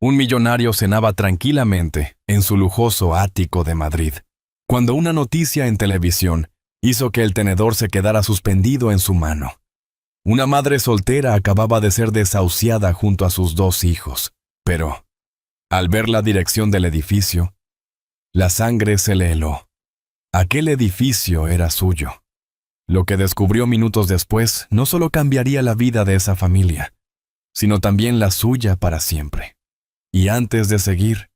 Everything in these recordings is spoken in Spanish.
Un millonario cenaba tranquilamente en su lujoso ático de Madrid, cuando una noticia en televisión hizo que el tenedor se quedara suspendido en su mano. Una madre soltera acababa de ser desahuciada junto a sus 2 hijos, pero, al ver la dirección del edificio, la sangre se le heló. Aquel edificio era suyo. Lo que descubrió minutos después no solo cambiaría la vida de esa familia, sino también la suya para siempre. Y antes de seguir,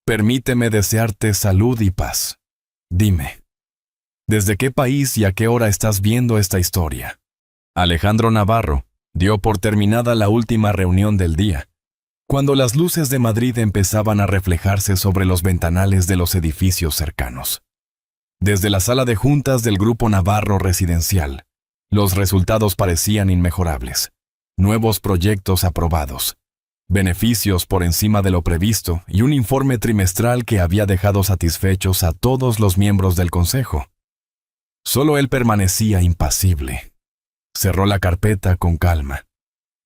permíteme desearte salud y paz. Dime, ¿desde qué país y a qué hora estás viendo esta historia? Alejandro Navarro dio por terminada la última reunión del día, cuando las luces de Madrid empezaban a reflejarse sobre los ventanales de los edificios cercanos. Desde la sala de juntas del Grupo Navarro Residencial, los resultados parecían inmejorables. Nuevos proyectos aprobados, beneficios por encima de lo previsto y un informe trimestral que había dejado satisfechos a todos los miembros del consejo. Solo él permanecía impasible. Cerró la carpeta con calma.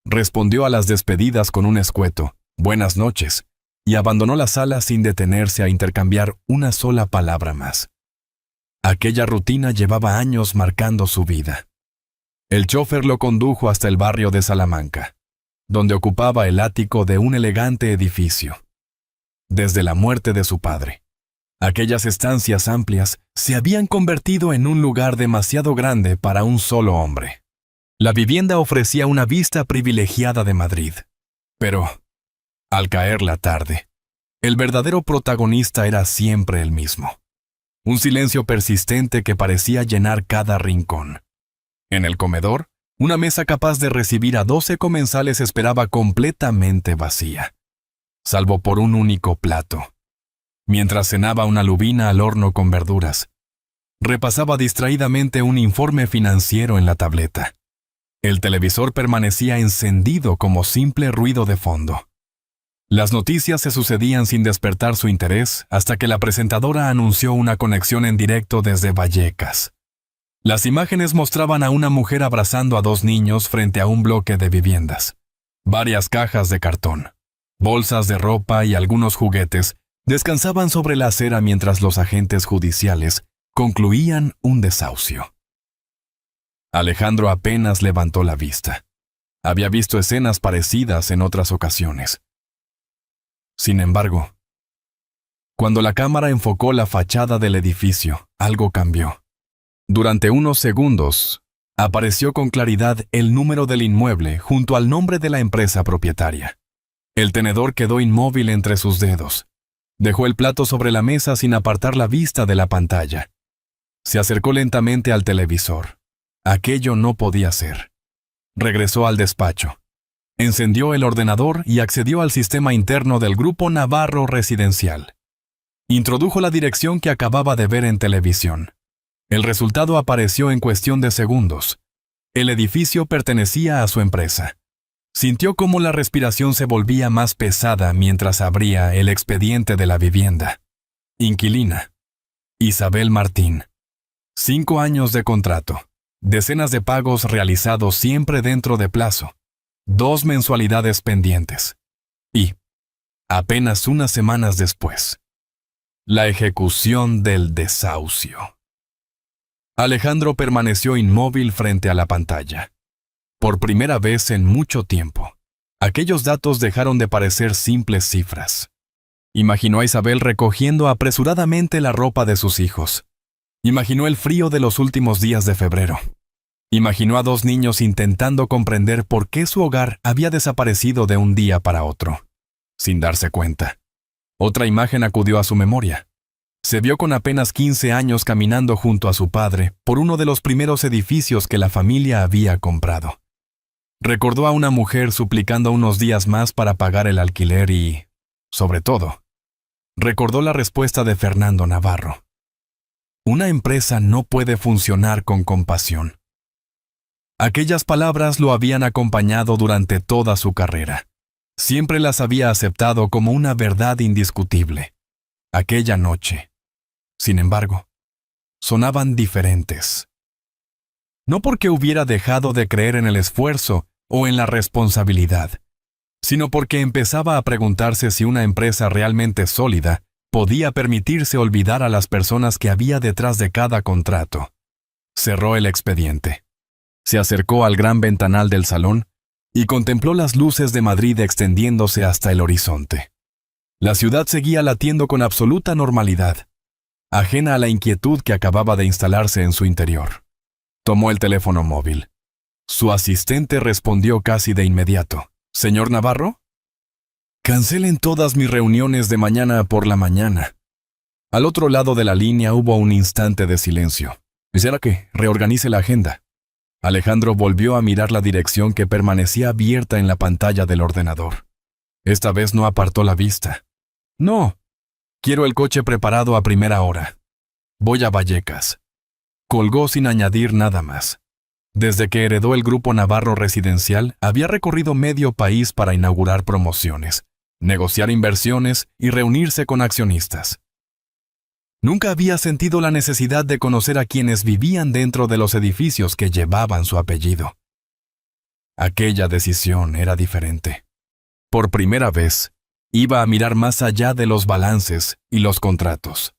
Respondió a las despedidas con un escueto «Buenas noches» y abandonó la sala sin detenerse a intercambiar una sola palabra más. Aquella rutina llevaba años marcando su vida. El chofer lo condujo hasta el barrio de Salamanca, donde ocupaba el ático de un elegante edificio. Desde la muerte de su padre, aquellas estancias amplias se habían convertido en un lugar demasiado grande para un solo hombre. La vivienda ofrecía una vista privilegiada de Madrid, pero, al caer la tarde, el verdadero protagonista era siempre el mismo. Un silencio persistente que parecía llenar cada rincón. En el comedor, una mesa capaz de recibir a 12 comensales esperaba completamente vacía, salvo por un único plato. Mientras cenaba una lubina al horno con verduras, repasaba distraídamente un informe financiero en la tableta. El televisor permanecía encendido como simple ruido de fondo. Las noticias se sucedían sin despertar su interés hasta que la presentadora anunció una conexión en directo desde Vallecas. Las imágenes mostraban a una mujer abrazando a 2 niños frente a un bloque de viviendas. Varias cajas de cartón, bolsas de ropa y algunos juguetes descansaban sobre la acera mientras los agentes judiciales concluían un desahucio. Alejandro apenas levantó la vista. Había visto escenas parecidas en otras ocasiones. Sin embargo, cuando la cámara enfocó la fachada del edificio, algo cambió. Durante unos segundos, apareció con claridad el número del inmueble junto al nombre de la empresa propietaria. El tenedor quedó inmóvil entre sus dedos. Dejó el plato sobre la mesa sin apartar la vista de la pantalla. Se acercó lentamente al televisor. Aquello no podía ser. Regresó al despacho. Encendió el ordenador y accedió al sistema interno del Grupo Navarro Residencial. Introdujo la dirección que acababa de ver en televisión. El resultado apareció en cuestión de segundos. El edificio pertenecía a su empresa. Sintió cómo la respiración se volvía más pesada mientras abría el expediente de la vivienda. Inquilina: Isabel Martín. 5 años de contrato. Decenas de pagos realizados siempre dentro de plazo. 2 mensualidades pendientes. Y, apenas unas semanas después, la ejecución del desahucio. Alejandro permaneció inmóvil frente a la pantalla. Por primera vez en mucho tiempo, aquellos datos dejaron de parecer simples cifras. Imaginó a Isabel recogiendo apresuradamente la ropa de sus hijos. Imaginó el frío de los últimos días de febrero. Imaginó a 2 niños intentando comprender por qué su hogar había desaparecido de un día para otro, sin darse cuenta. Otra imagen acudió a su memoria. Se vio con apenas 15 años caminando junto a su padre por uno de los primeros edificios que la familia había comprado. Recordó a una mujer suplicando unos días más para pagar el alquiler y, sobre todo, recordó la respuesta de Fernando Navarro. Una empresa no puede funcionar con compasión. Aquellas palabras lo habían acompañado durante toda su carrera. Siempre las había aceptado como una verdad indiscutible. Aquella noche, sin embargo, sonaban diferentes. No porque hubiera dejado de creer en el esfuerzo o en la responsabilidad, sino porque empezaba a preguntarse si una empresa realmente sólida podía permitirse olvidar a las personas que había detrás de cada contrato. Cerró el expediente. Se acercó al gran ventanal del salón y contempló las luces de Madrid extendiéndose hasta el horizonte. La ciudad seguía latiendo con absoluta normalidad, ajena a la inquietud que acababa de instalarse en su interior. Tomó el teléfono móvil. Su asistente respondió casi de inmediato. «¿Señor Navarro?» «Cancelen todas mis reuniones de mañana por la mañana». Al otro lado de la línea hubo un instante de silencio. «¿Será que reorganice la agenda?» Alejandro volvió a mirar la dirección que permanecía abierta en la pantalla del ordenador. Esta vez no apartó la vista. «No, quiero el coche preparado a primera hora. Voy a Vallecas». Colgó sin añadir nada más. Desde que heredó el Grupo Navarro Residencial, había recorrido medio país para inaugurar promociones, negociar inversiones y reunirse con accionistas. Nunca había sentido la necesidad de conocer a quienes vivían dentro de los edificios que llevaban su apellido. Aquella decisión era diferente. Por primera vez, iba a mirar más allá de los balances y los contratos.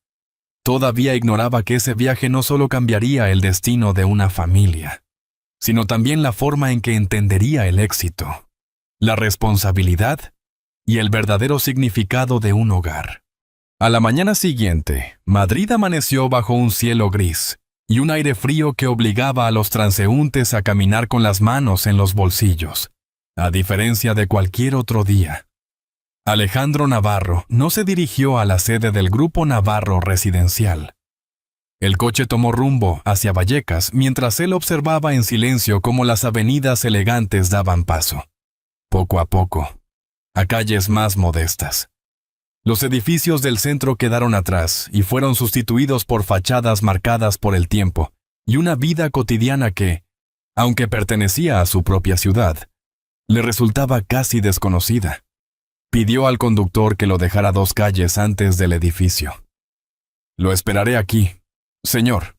Todavía ignoraba que ese viaje no solo cambiaría el destino de una familia, sino también la forma en que entendería el éxito, la responsabilidad y el verdadero significado de un hogar. A la mañana siguiente, Madrid amaneció bajo un cielo gris y un aire frío que obligaba a los transeúntes a caminar con las manos en los bolsillos, a diferencia de cualquier otro día. Alejandro Navarro no se dirigió a la sede del Grupo Navarro Residencial. El coche tomó rumbo hacia Vallecas mientras él observaba en silencio cómo las avenidas elegantes daban paso, poco a poco, a calles más modestas. Los edificios del centro quedaron atrás y fueron sustituidos por fachadas marcadas por el tiempo y una vida cotidiana que, aunque pertenecía a su propia ciudad, le resultaba casi desconocida. Pidió al conductor que lo dejara 2 calles antes del edificio. «Lo esperaré aquí, señor»,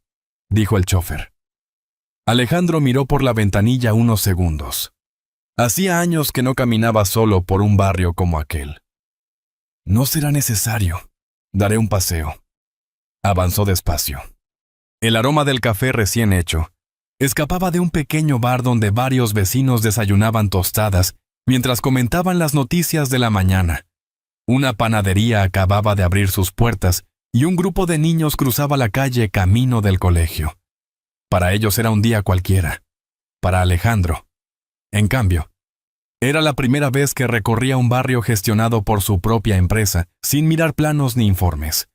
dijo el chofer. Alejandro miró por la ventanilla unos segundos. Hacía años que no caminaba solo por un barrio como aquel. «No será necesario. Daré un paseo». Avanzó despacio. El aroma del café recién hecho escapaba de un pequeño bar donde varios vecinos desayunaban tostadas mientras comentaban las noticias de la mañana. Una panadería acababa de abrir sus puertas y un grupo de niños cruzaba la calle camino del colegio. Para ellos era un día cualquiera. Para Alejandro, en cambio, era la primera vez que recorría un barrio gestionado por su propia empresa, sin mirar planos ni informes.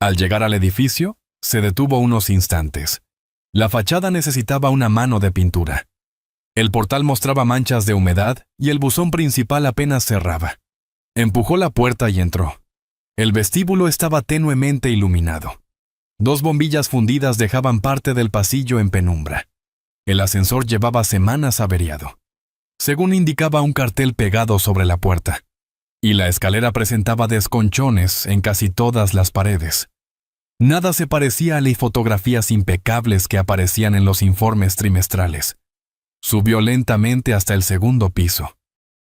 Al llegar al edificio, se detuvo unos instantes. La fachada necesitaba una mano de pintura. El portal mostraba manchas de humedad y el buzón principal apenas cerraba. Empujó la puerta y entró. El vestíbulo estaba tenuemente iluminado. 2 bombillas fundidas dejaban parte del pasillo en penumbra. El ascensor llevaba semanas averiado, según indicaba un cartel pegado sobre la puerta, y la escalera presentaba desconchones en casi todas las paredes. Nada se parecía a las fotografías impecables que aparecían en los informes trimestrales. Subió lentamente hasta el 2.º piso.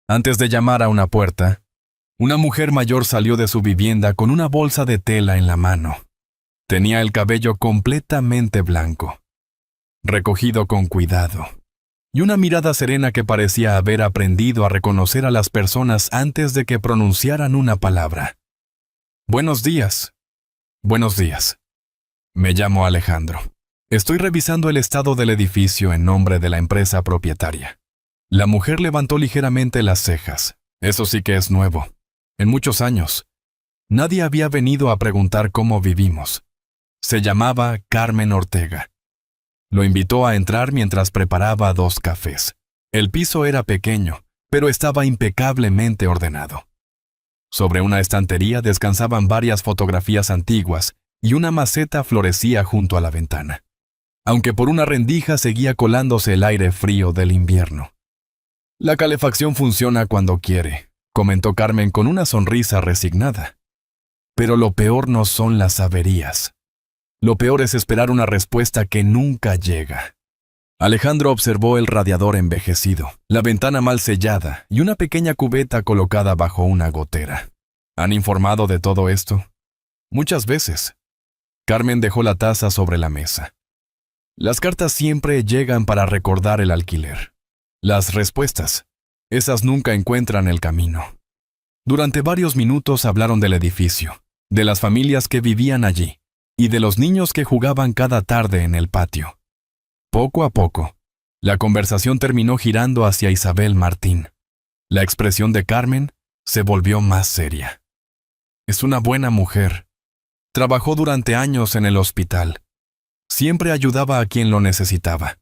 Antes de llamar a una puerta, una mujer mayor salió de su vivienda con una bolsa de tela en la mano. Tenía el cabello completamente blanco, recogido con cuidado, y una mirada serena que parecía haber aprendido a reconocer a las personas antes de que pronunciaran una palabra. «Buenos días». «Buenos días. Me llamo Alejandro. Estoy revisando el estado del edificio en nombre de la empresa propietaria». La mujer levantó ligeramente las cejas. «Eso sí que es nuevo. En muchos años. Nadie había venido a preguntar cómo vivimos». Se llamaba Carmen Ortega. Lo invitó a entrar mientras preparaba 2 cafés. El piso era pequeño, pero estaba impecablemente ordenado. Sobre una estantería descansaban varias fotografías antiguas y una maceta florecía junto a la ventana, aunque por una rendija seguía colándose el aire frío del invierno. «La calefacción funciona cuando quiere», comentó Carmen con una sonrisa resignada. «Pero lo peor no son las averías. Lo peor es esperar una respuesta que nunca llega». Alejandro observó el radiador envejecido, la ventana mal sellada y una pequeña cubeta colocada bajo una gotera. ¿Han informado de todo esto? Muchas veces. Carmen dejó la taza sobre la mesa. Las cartas siempre llegan para recordar el alquiler. Las respuestas, esas nunca encuentran el camino. Durante varios minutos hablaron del edificio, de las familias que vivían allí y de los niños que jugaban cada tarde en el patio. Poco a poco, la conversación terminó girando hacia Isabel Martín. La expresión de Carmen se volvió más seria. Es una buena mujer. Trabajó durante años en el hospital. Siempre ayudaba a quien lo necesitaba.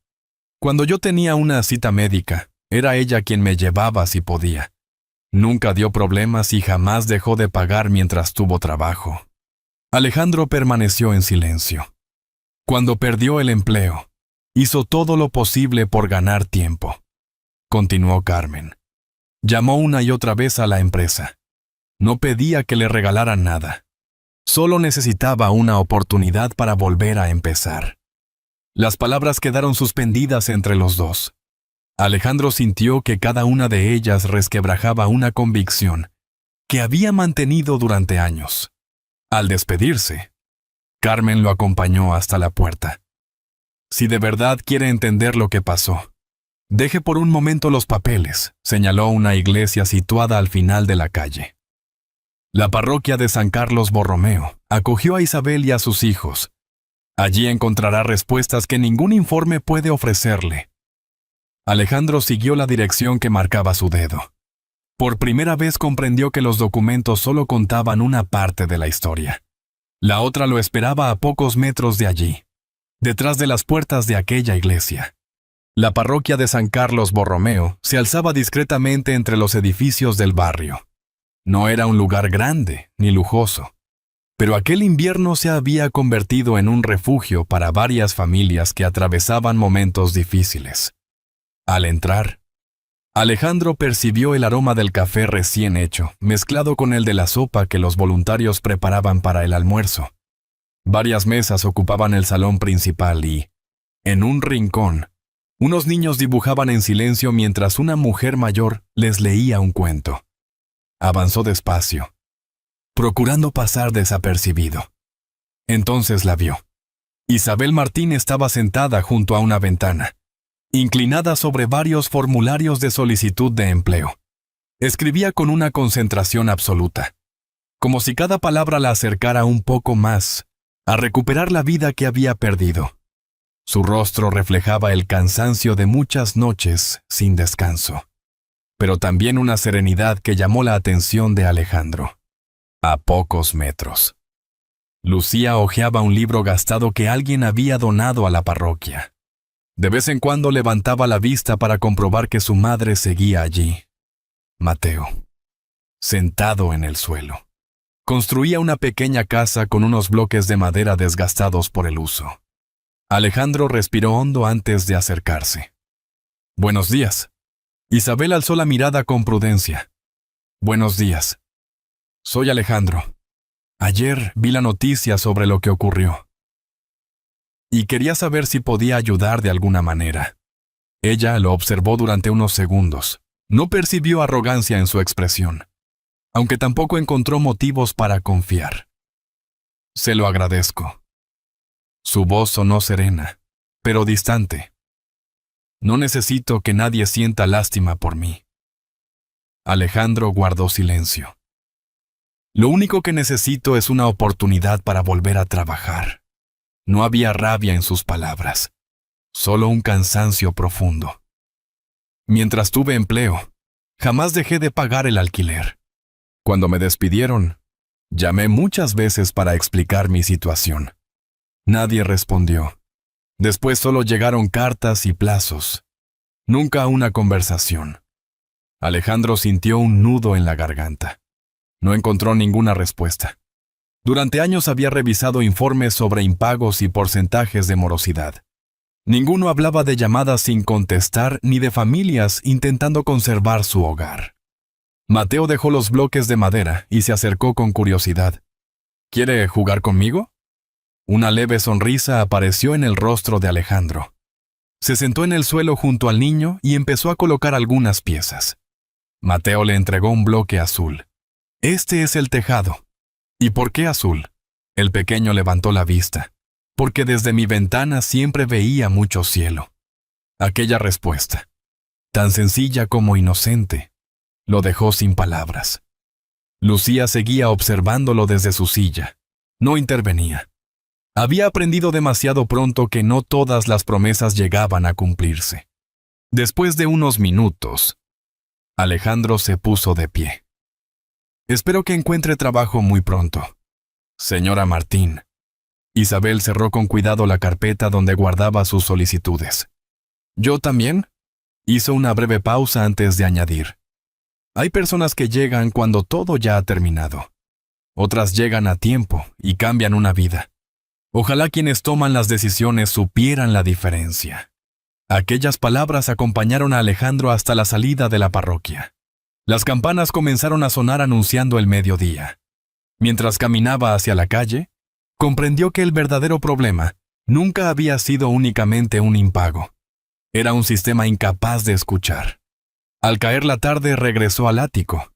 Cuando yo tenía una cita médica, era ella quien me llevaba si podía. Nunca dio problemas y jamás dejó de pagar mientras tuvo trabajo. Alejandro permaneció en silencio. Cuando perdió el empleo, hizo todo lo posible por ganar tiempo. Continuó Carmen. Llamó una y otra vez a la empresa. No pedía que le regalaran nada. Solo necesitaba una oportunidad para volver a empezar. Las palabras quedaron suspendidas entre los dos. Alejandro sintió que cada una de ellas resquebrajaba una convicción que había mantenido durante años. Al despedirse, Carmen lo acompañó hasta la puerta. Si de verdad quiere entender lo que pasó, deje por un momento los papeles, señaló una iglesia situada al final de la calle. La parroquia de San Carlos Borromeo acogió a Isabel y a sus hijos. Allí encontrará respuestas que ningún informe puede ofrecerle. Alejandro siguió la dirección que marcaba su dedo. Por primera vez comprendió que los documentos solo contaban una parte de la historia. La otra lo esperaba a pocos metros de allí, detrás de las puertas de aquella iglesia. La parroquia de San Carlos Borromeo se alzaba discretamente entre los edificios del barrio. No era un lugar grande ni lujoso, pero aquel invierno se había convertido en un refugio para varias familias que atravesaban momentos difíciles. Al entrar, Alejandro percibió el aroma del café recién hecho, mezclado con el de la sopa que los voluntarios preparaban para el almuerzo. Varias mesas ocupaban el salón principal y, en un rincón, unos niños dibujaban en silencio mientras una mujer mayor les leía un cuento. Avanzó despacio, procurando pasar desapercibido. Entonces la vio. Isabel Martín estaba sentada junto a una ventana, inclinada sobre varios formularios de solicitud de empleo. Escribía con una concentración absoluta, como si cada palabra la acercara un poco más a recuperar la vida que había perdido. Su rostro reflejaba el cansancio de muchas noches sin descanso, pero también una serenidad que llamó la atención de Alejandro. A pocos metros, Lucía hojeaba un libro gastado que alguien había donado a la parroquia. De vez en cuando levantaba la vista para comprobar que su madre seguía allí. Mateo, sentado en el suelo, construía una pequeña casa con unos bloques de madera desgastados por el uso. Alejandro respiró hondo antes de acercarse. «Buenos días». Isabel alzó la mirada con prudencia. «Buenos días. Soy Alejandro. Ayer vi la noticia sobre lo que ocurrió y quería saber si podía ayudar de alguna manera». Ella lo observó durante unos segundos. No percibió arrogancia en su expresión, aunque tampoco encontró motivos para confiar. «Se lo agradezco». Su voz sonó serena, pero distante. «No necesito que nadie sienta lástima por mí». Alejandro guardó silencio. «Lo único que necesito es una oportunidad para volver a trabajar». No había rabia en sus palabras, solo un cansancio profundo. «Mientras tuve empleo, jamás dejé de pagar el alquiler. Cuando me despidieron, llamé muchas veces para explicar mi situación. Nadie respondió. Después solo llegaron cartas y plazos. Nunca una conversación». Alejandro sintió un nudo en la garganta. No encontró ninguna respuesta. Durante años había revisado informes sobre impagos y porcentajes de morosidad. Ninguno hablaba de llamadas sin contestar ni de familias intentando conservar su hogar. Mateo dejó los bloques de madera y se acercó con curiosidad. «¿Quiere jugar conmigo?». Una leve sonrisa apareció en el rostro de Alejandro. Se sentó en el suelo junto al niño y empezó a colocar algunas piezas. Mateo le entregó un bloque azul. Este es el tejado. ¿Y por qué azul? El pequeño levantó la vista. Porque desde mi ventana siempre veía mucho cielo. Aquella respuesta, tan sencilla como inocente, lo dejó sin palabras. Lucía seguía observándolo desde su silla. No intervenía. Había aprendido demasiado pronto que no todas las promesas llegaban a cumplirse. Después de unos minutos, Alejandro se puso de pie. Espero que encuentre trabajo muy pronto. Señora Martín. Isabel cerró con cuidado la carpeta donde guardaba sus solicitudes. ¿Yo también? Hizo una breve pausa antes de añadir. Hay personas que llegan cuando todo ya ha terminado. Otras llegan a tiempo y cambian una vida. Ojalá quienes toman las decisiones supieran la diferencia. Aquellas palabras acompañaron a Alejandro hasta la salida de la parroquia. Las campanas comenzaron a sonar anunciando el mediodía. Mientras caminaba hacia la calle, comprendió que el verdadero problema nunca había sido únicamente un impago. Era un sistema incapaz de escuchar. Al caer la tarde regresó al ático.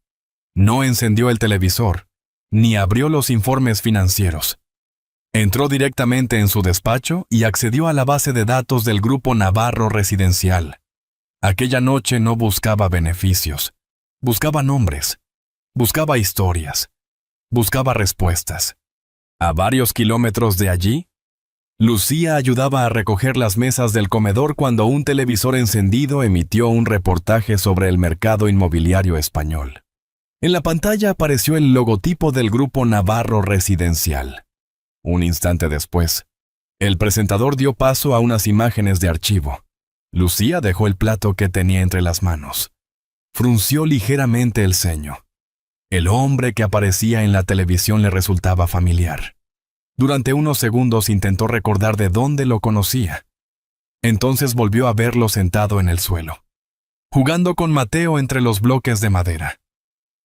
No encendió el televisor, ni abrió los informes financieros. Entró directamente en su despacho y accedió a la base de datos del Grupo Navarro Residencial. Aquella noche no buscaba beneficios, buscaba nombres, buscaba historias, buscaba respuestas. A varios kilómetros de allí, Lucía ayudaba a recoger las mesas del comedor cuando un televisor encendido emitió un reportaje sobre el mercado inmobiliario español. En la pantalla apareció el logotipo del Grupo Navarro Residencial. Un instante después, el presentador dio paso a unas imágenes de archivo. Lucía dejó el plato que tenía entre las manos. Frunció ligeramente el ceño. El hombre que aparecía en la televisión le resultaba familiar. Durante unos segundos intentó recordar de dónde lo conocía. Entonces volvió a verlo sentado en el suelo, jugando con Mateo entre los bloques de madera.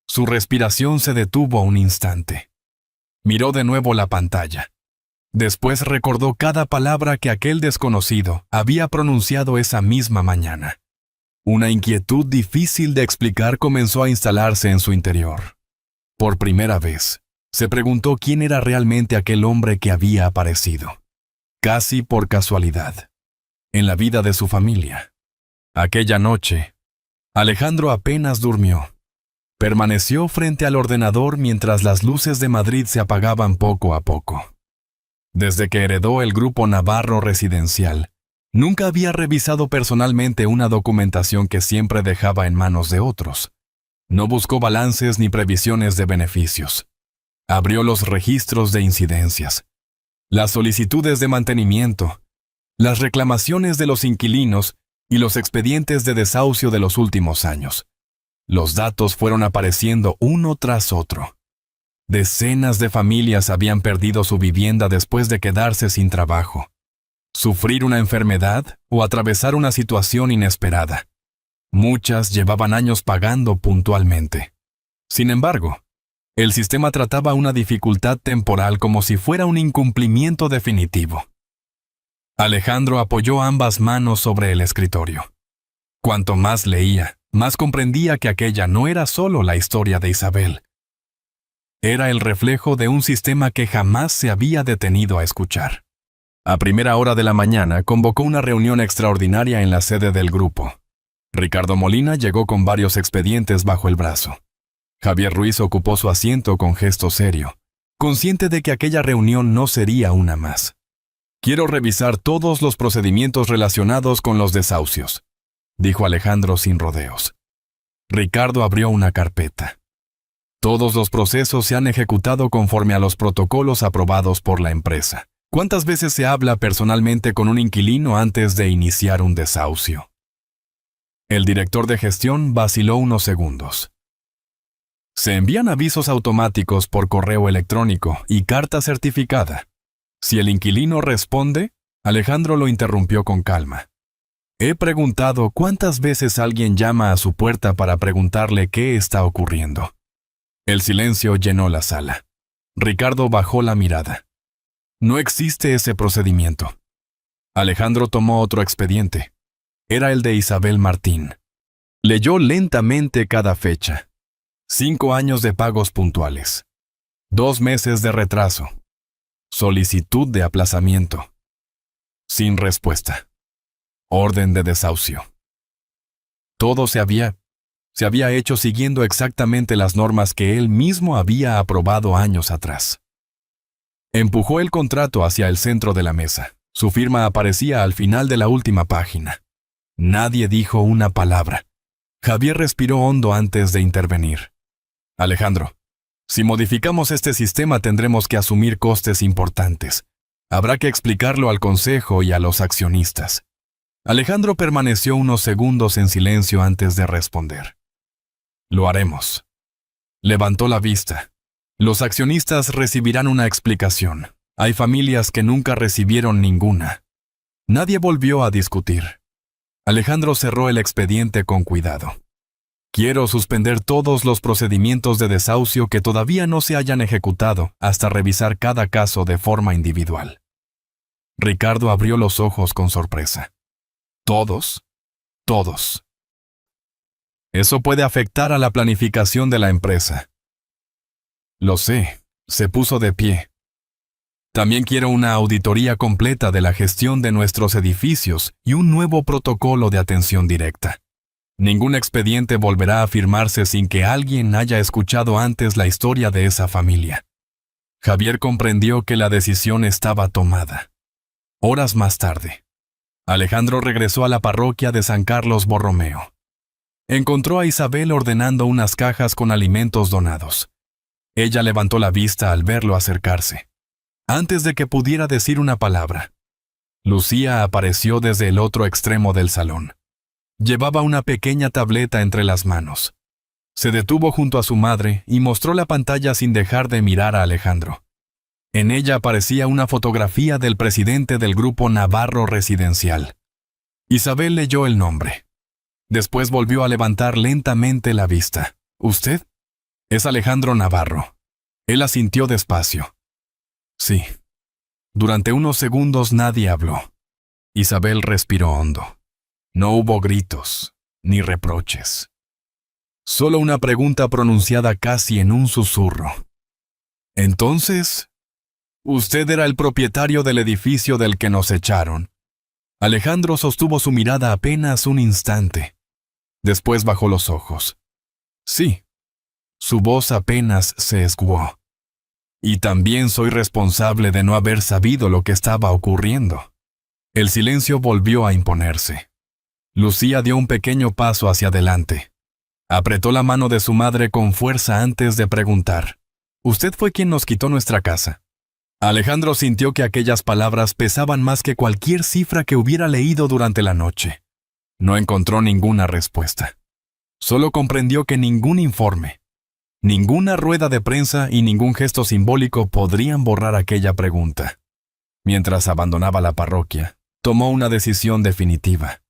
Su respiración se detuvo un instante. Miró de nuevo la pantalla. Después recordó cada palabra que aquel desconocido había pronunciado esa misma mañana. Una inquietud difícil de explicar comenzó a instalarse en su interior. Por primera vez, se preguntó quién era realmente aquel hombre que había aparecido, casi por casualidad, en la vida de su familia. Aquella noche, Alejandro apenas durmió. Permaneció frente al ordenador mientras las luces de Madrid se apagaban poco a poco. Desde que heredó el Grupo Navarro Residencial, nunca había revisado personalmente una documentación que siempre dejaba en manos de otros. No buscó balances ni previsiones de beneficios. Abrió los registros de incidencias, las solicitudes de mantenimiento, las reclamaciones de los inquilinos y los expedientes de desahucio de los últimos años. Los datos fueron apareciendo uno tras otro. Decenas de familias habían perdido su vivienda después de quedarse sin trabajo, sufrir una enfermedad o atravesar una situación inesperada. Muchas llevaban años pagando puntualmente. Sin embargo, el sistema trataba una dificultad temporal como si fuera un incumplimiento definitivo. Alejandro apoyó ambas manos sobre el escritorio. Cuanto más leía, más comprendía que aquella no era solo la historia de Isabel. Era el reflejo de un sistema que jamás se había detenido a escuchar. A primera hora de la mañana convocó una reunión extraordinaria en la sede del grupo. Ricardo Molina llegó con varios expedientes bajo el brazo. Javier Ruiz ocupó su asiento con gesto serio, consciente de que aquella reunión no sería una más. «Quiero revisar todos los procedimientos relacionados con los desahucios», dijo Alejandro sin rodeos. Ricardo abrió una carpeta. «Todos los procesos se han ejecutado conforme a los protocolos aprobados por la empresa. ¿Cuántas veces se habla personalmente con un inquilino antes de iniciar un desahucio?». El director de gestión vaciló unos segundos. «Se envían avisos automáticos por correo electrónico y carta certificada. Si el inquilino responde», Alejandro lo interrumpió con calma. «He preguntado cuántas veces alguien llama a su puerta para preguntarle qué está ocurriendo». El silencio llenó la sala. Ricardo bajó la mirada. «No existe ese procedimiento». Alejandro tomó otro expediente. Era el de Isabel Martín. Leyó lentamente cada fecha. 5 años de pagos puntuales. 2 meses de retraso. Solicitud de aplazamiento. Sin respuesta. Orden de desahucio. Todo se había hecho siguiendo exactamente las normas que él mismo había aprobado años atrás. Empujó el contrato hacia el centro de la mesa. Su firma aparecía al final de la última página. Nadie dijo una palabra. Javier respiró hondo antes de intervenir. Alejandro, si modificamos este sistema tendremos que asumir costes importantes. Habrá que explicarlo al consejo y a los accionistas. Alejandro permaneció unos segundos en silencio antes de responder. Lo haremos. Levantó la vista. Los accionistas recibirán una explicación. Hay familias que nunca recibieron ninguna. Nadie volvió a discutir. Alejandro cerró el expediente con cuidado. Quiero suspender todos los procedimientos de desahucio que todavía no se hayan ejecutado hasta revisar cada caso de forma individual. Ricardo abrió los ojos con sorpresa. ¿Todos? Todos. Eso puede afectar a la planificación de la empresa. Lo sé, se puso de pie. También quiero una auditoría completa de la gestión de nuestros edificios y un nuevo protocolo de atención directa. Ningún expediente volverá a firmarse sin que alguien haya escuchado antes la historia de esa familia. Javier comprendió que la decisión estaba tomada. Horas más tarde, Alejandro regresó a la parroquia de San Carlos Borromeo. Encontró a Isabel ordenando unas cajas con alimentos donados. Ella levantó la vista al verlo acercarse. Antes de que pudiera decir una palabra, Lucía apareció desde el otro extremo del salón. Llevaba una pequeña tableta entre las manos. Se detuvo junto a su madre y mostró la pantalla sin dejar de mirar a Alejandro. En ella aparecía una fotografía del presidente del grupo Navarro Residencial. Isabel leyó el nombre. Después volvió a levantar lentamente la vista. ¿Usted? Es Alejandro Navarro. Él asintió despacio. Sí. Durante unos segundos nadie habló. Isabel respiró hondo. No hubo gritos, ni reproches. Solo una pregunta pronunciada casi en un susurro. Entonces, ¿usted era el propietario del edificio del que nos echaron? Alejandro sostuvo su mirada apenas un instante. Después bajó los ojos. Sí. Su voz apenas se escuó. Y también soy responsable de no haber sabido lo que estaba ocurriendo. El silencio volvió a imponerse. Lucía dio un pequeño paso hacia adelante. Apretó la mano de su madre con fuerza antes de preguntar. ¿Usted fue quien nos quitó nuestra casa? Alejandro sintió que aquellas palabras pesaban más que cualquier cifra que hubiera leído durante la noche. No encontró ninguna respuesta. Solo comprendió que ningún informe, ninguna rueda de prensa y ningún gesto simbólico podrían borrar aquella pregunta. Mientras abandonaba la parroquia, tomó una decisión definitiva.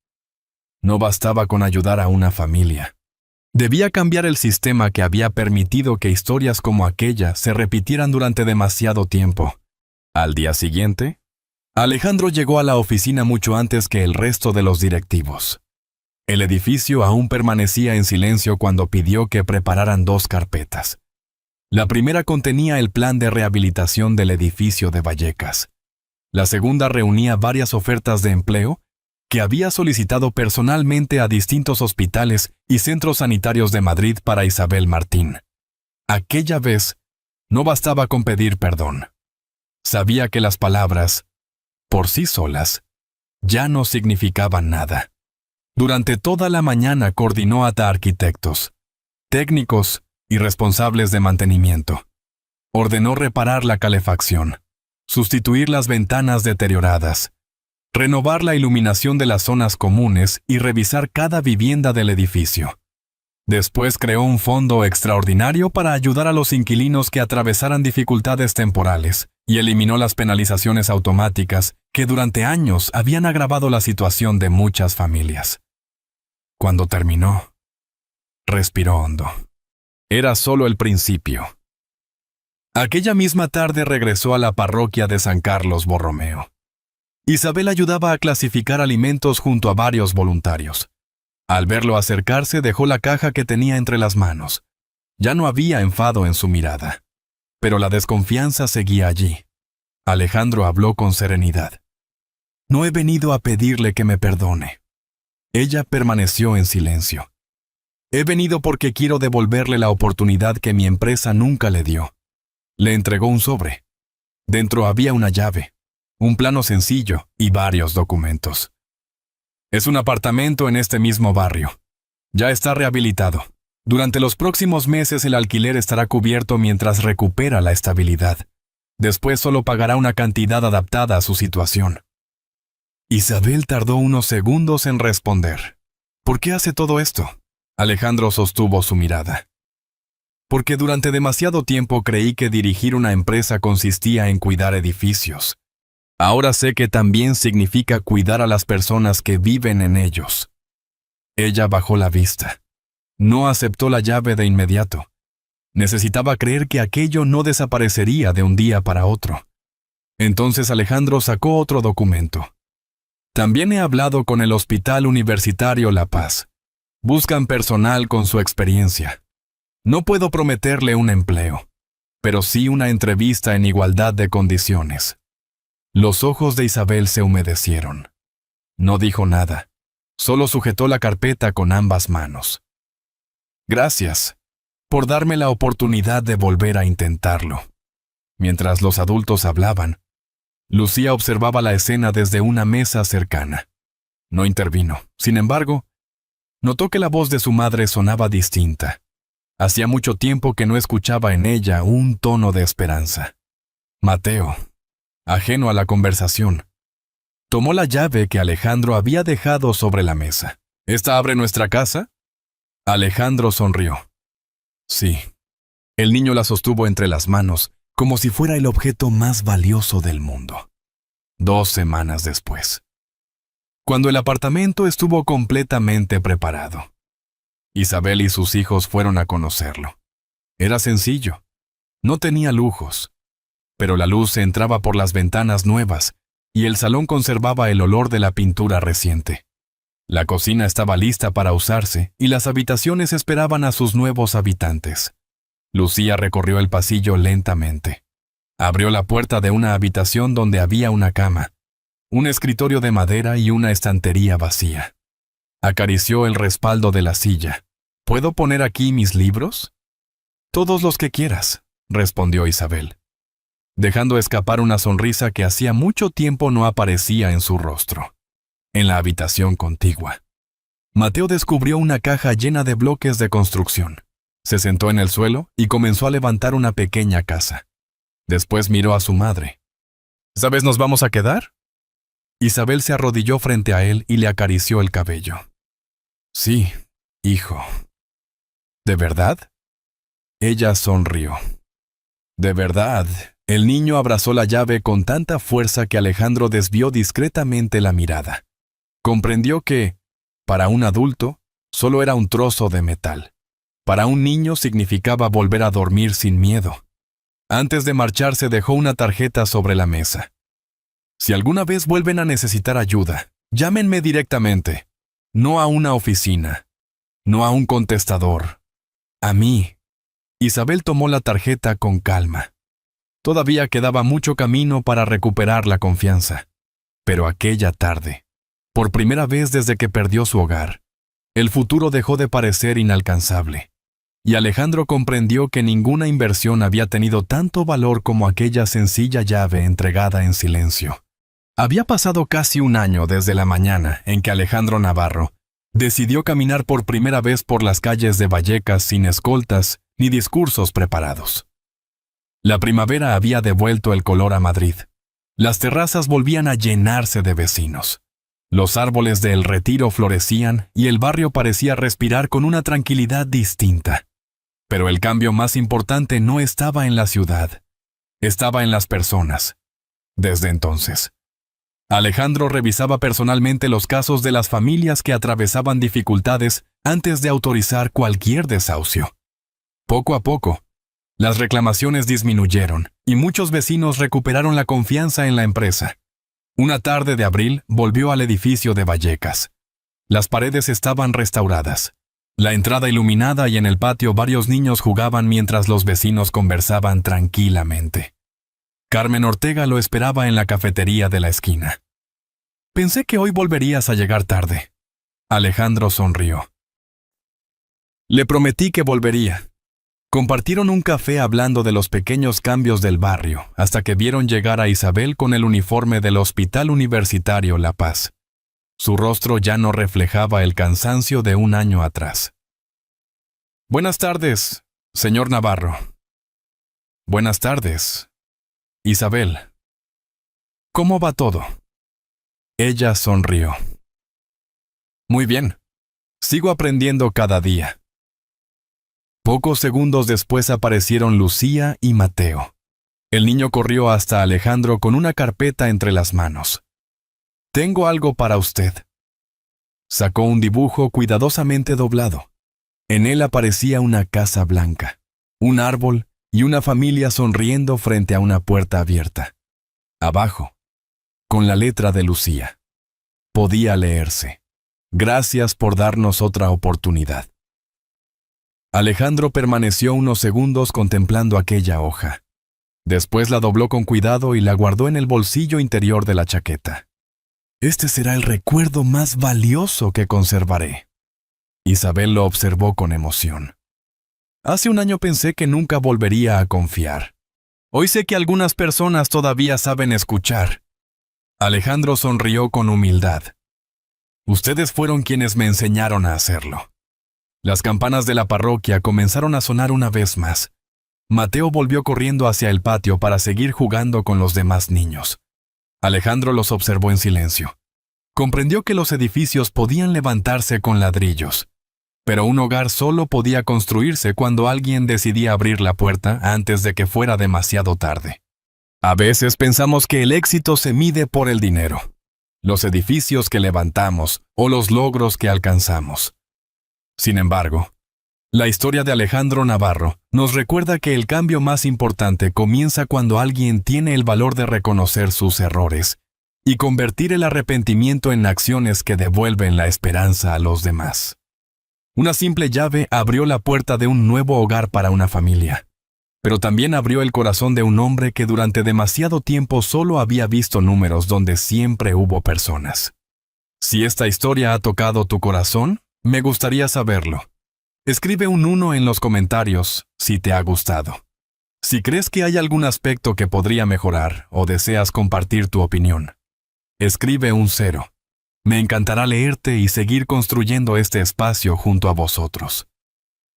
No bastaba con ayudar a una familia. Debía cambiar el sistema que había permitido que historias como aquella se repitieran durante demasiado tiempo. Al día siguiente, Alejandro llegó a la oficina mucho antes que el resto de los directivos. El edificio aún permanecía en silencio cuando pidió que prepararan 2 carpetas. La primera contenía el plan de rehabilitación del edificio de Vallecas. La segunda reunía varias ofertas de empleo que había solicitado personalmente a distintos hospitales y centros sanitarios de Madrid para Isabel Martín. Aquella vez, no bastaba con pedir perdón. Sabía que las palabras, por sí solas, ya no significaban nada. Durante toda la mañana coordinó a arquitectos, técnicos y responsables de mantenimiento. Ordenó reparar la calefacción, sustituir las ventanas deterioradas, renovar la iluminación de las zonas comunes y revisar cada vivienda del edificio. Después creó un fondo extraordinario para ayudar a los inquilinos que atravesaran dificultades temporales y eliminó las penalizaciones automáticas que durante años habían agravado la situación de muchas familias. Cuando terminó, respiró hondo. Era solo el principio. Aquella misma tarde regresó a la parroquia de San Carlos Borromeo. Isabel ayudaba a clasificar alimentos junto a varios voluntarios. Al verlo acercarse, dejó la caja que tenía entre las manos. Ya no había enfado en su mirada, pero la desconfianza seguía allí. Alejandro habló con serenidad. No he venido a pedirle que me perdone. Ella permaneció en silencio. He venido porque quiero devolverle la oportunidad que mi empresa nunca le dio. Le entregó un sobre. Dentro había una llave, un plano sencillo y varios documentos. Es un apartamento en este mismo barrio. Ya está rehabilitado. Durante los próximos meses el alquiler estará cubierto mientras recupera la estabilidad. Después solo pagará una cantidad adaptada a su situación. Isabel tardó unos segundos en responder. ¿Por qué hace todo esto? Alejandro sostuvo su mirada. Porque durante demasiado tiempo creí que dirigir una empresa consistía en cuidar edificios. Ahora sé que también significa cuidar a las personas que viven en ellos. Ella bajó la vista. No aceptó la llave de inmediato. Necesitaba creer que aquello no desaparecería de un día para otro. Entonces Alejandro sacó otro documento. También he hablado con el Hospital Universitario La Paz. Buscan personal con su experiencia. No puedo prometerle un empleo, pero sí una entrevista en igualdad de condiciones. Los ojos de Isabel se humedecieron. No dijo nada, solo sujetó la carpeta con ambas manos. Gracias por darme la oportunidad de volver a intentarlo. Mientras los adultos hablaban, Lucía observaba la escena desde una mesa cercana. No intervino. Sin embargo, notó que la voz de su madre sonaba distinta. Hacía mucho tiempo que no escuchaba en ella un tono de esperanza. Mateo, ajeno a la conversación, tomó la llave que Alejandro había dejado sobre la mesa. ¿Esta abre nuestra casa? Alejandro sonrió. Sí. El niño la sostuvo entre las manos, como si fuera el objeto más valioso del mundo. 2 semanas después, cuando el apartamento estuvo completamente preparado, Isabel y sus hijos fueron a conocerlo. Era sencillo. No tenía lujos, pero la luz entraba por las ventanas nuevas y el salón conservaba el olor de la pintura reciente. La cocina estaba lista para usarse y las habitaciones esperaban a sus nuevos habitantes. Lucía recorrió el pasillo lentamente. Abrió la puerta de una habitación donde había una cama, un escritorio de madera y una estantería vacía. Acarició el respaldo de la silla. ¿Puedo poner aquí mis libros? Todos los que quieras, respondió Isabel, dejando escapar una sonrisa que hacía mucho tiempo no aparecía en su rostro. En la habitación contigua, Mateo descubrió una caja llena de bloques de construcción. Se sentó en el suelo y comenzó a levantar una pequeña casa. Después miró a su madre. ¿Sabes, nos vamos a quedar? Isabel se arrodilló frente a él y le acarició el cabello. Sí, hijo. ¿De verdad? Ella sonrió. De verdad. El niño abrazó la llave con tanta fuerza que Alejandro desvió discretamente la mirada. Comprendió que, para un adulto, solo era un trozo de metal. Para un niño significaba volver a dormir sin miedo. Antes de marcharse dejó una tarjeta sobre la mesa. Si alguna vez vuelven a necesitar ayuda, llámenme directamente. No a una oficina, no a un contestador. A mí. Isabel tomó la tarjeta con calma. Todavía quedaba mucho camino para recuperar la confianza. Pero aquella tarde, por primera vez desde que perdió su hogar, el futuro dejó de parecer inalcanzable. Y Alejandro comprendió que ninguna inversión había tenido tanto valor como aquella sencilla llave entregada en silencio. Había pasado casi un año desde la mañana en que Alejandro Navarro decidió caminar por primera vez por las calles de Vallecas sin escoltas ni discursos preparados. La primavera había devuelto el color a Madrid. Las terrazas volvían a llenarse de vecinos. Los árboles de El Retiro florecían y el barrio parecía respirar con una tranquilidad distinta. Pero el cambio más importante no estaba en la ciudad, estaba en las personas. Desde entonces, Alejandro revisaba personalmente los casos de las familias que atravesaban dificultades antes de autorizar cualquier desahucio. Poco a poco, las reclamaciones disminuyeron y muchos vecinos recuperaron la confianza en la empresa. Una tarde de abril volvió al edificio de Vallecas. Las paredes estaban restauradas, la entrada iluminada y en el patio varios niños jugaban mientras los vecinos conversaban tranquilamente. Carmen Ortega lo esperaba en la cafetería de la esquina. Pensé que hoy volverías a llegar tarde. Alejandro sonrió. Le prometí que volvería. Compartieron un café hablando de los pequeños cambios del barrio, hasta que vieron llegar a Isabel con el uniforme del Hospital Universitario La Paz. Su rostro ya no reflejaba el cansancio de un año atrás. Buenas tardes, señor Navarro. Buenas tardes, Isabel. ¿Cómo va todo? Ella sonrió. Muy bien. Sigo aprendiendo cada día. Pocos segundos después aparecieron Lucía y Mateo. El niño corrió hasta Alejandro con una carpeta entre las manos. Tengo algo para usted. Sacó un dibujo cuidadosamente doblado. En él aparecía una casa blanca, un árbol y una familia sonriendo frente a una puerta abierta. Abajo, con la letra de Lucía, podía leerse: Gracias por darnos otra oportunidad. Alejandro permaneció unos segundos contemplando aquella hoja. Después la dobló con cuidado y la guardó en el bolsillo interior de la chaqueta. Este será el recuerdo más valioso que conservaré. Isabel lo observó con emoción. Hace un año pensé que nunca volvería a confiar. Hoy sé que algunas personas todavía saben escuchar. Alejandro sonrió con humildad. Ustedes fueron quienes me enseñaron a hacerlo. Las campanas de la parroquia comenzaron a sonar una vez más. Mateo volvió corriendo hacia el patio para seguir jugando con los demás niños. Alejandro los observó en silencio. Comprendió que los edificios podían levantarse con ladrillos, pero un hogar solo podía construirse cuando alguien decidía abrir la puerta antes de que fuera demasiado tarde. A veces pensamos que el éxito se mide por el dinero, los edificios que levantamos o los logros que alcanzamos. Sin embargo, la historia de Alejandro Navarro nos recuerda que el cambio más importante comienza cuando alguien tiene el valor de reconocer sus errores y convertir el arrepentimiento en acciones que devuelven la esperanza a los demás. Una simple llave abrió la puerta de un nuevo hogar para una familia, pero también abrió el corazón de un hombre que durante demasiado tiempo solo había visto números donde siempre hubo personas. Si esta historia ha tocado tu corazón, me gustaría saberlo. Escribe un 1 en los comentarios si te ha gustado. Si crees que hay algún aspecto que podría mejorar o deseas compartir tu opinión, escribe un 0. Me encantará leerte y seguir construyendo este espacio junto a vosotros.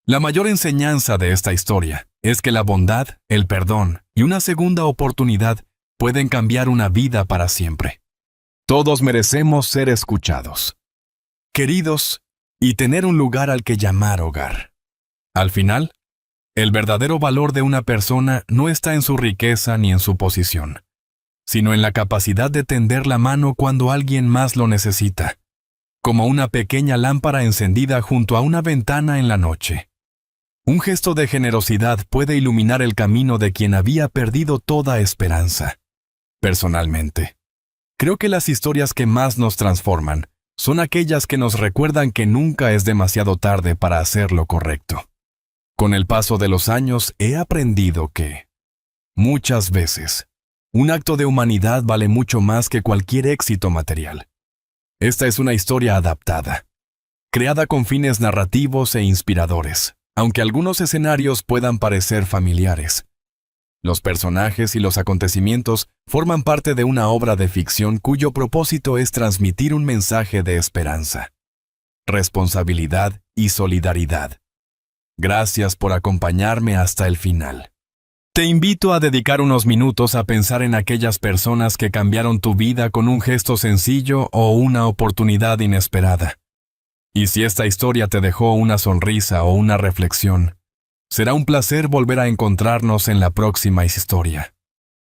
La mayor enseñanza de esta historia es que la bondad, el perdón y una segunda oportunidad pueden cambiar una vida para siempre. Todos merecemos ser escuchados, queridos y tener un lugar al que llamar hogar. Al final, el verdadero valor de una persona no está en su riqueza ni en su posición, sino en la capacidad de tender la mano cuando alguien más lo necesita, como una pequeña lámpara encendida junto a una ventana en la noche. Un gesto de generosidad puede iluminar el camino de quien había perdido toda esperanza. Personalmente, creo que las historias que más nos transforman son aquellas que nos recuerdan que nunca es demasiado tarde para hacer lo correcto. Con el paso de los años he aprendido que, muchas veces, un acto de humanidad vale mucho más que cualquier éxito material. Esta es una historia adaptada, creada con fines narrativos e inspiradores, aunque algunos escenarios puedan parecer familiares. Los personajes y los acontecimientos forman parte de una obra de ficción cuyo propósito es transmitir un mensaje de esperanza, responsabilidad y solidaridad. Gracias por acompañarme hasta el final. Te invito a dedicar unos minutos a pensar en aquellas personas que cambiaron tu vida con un gesto sencillo o una oportunidad inesperada. Y si esta historia te dejó una sonrisa o una reflexión, será un placer volver a encontrarnos en la próxima historia.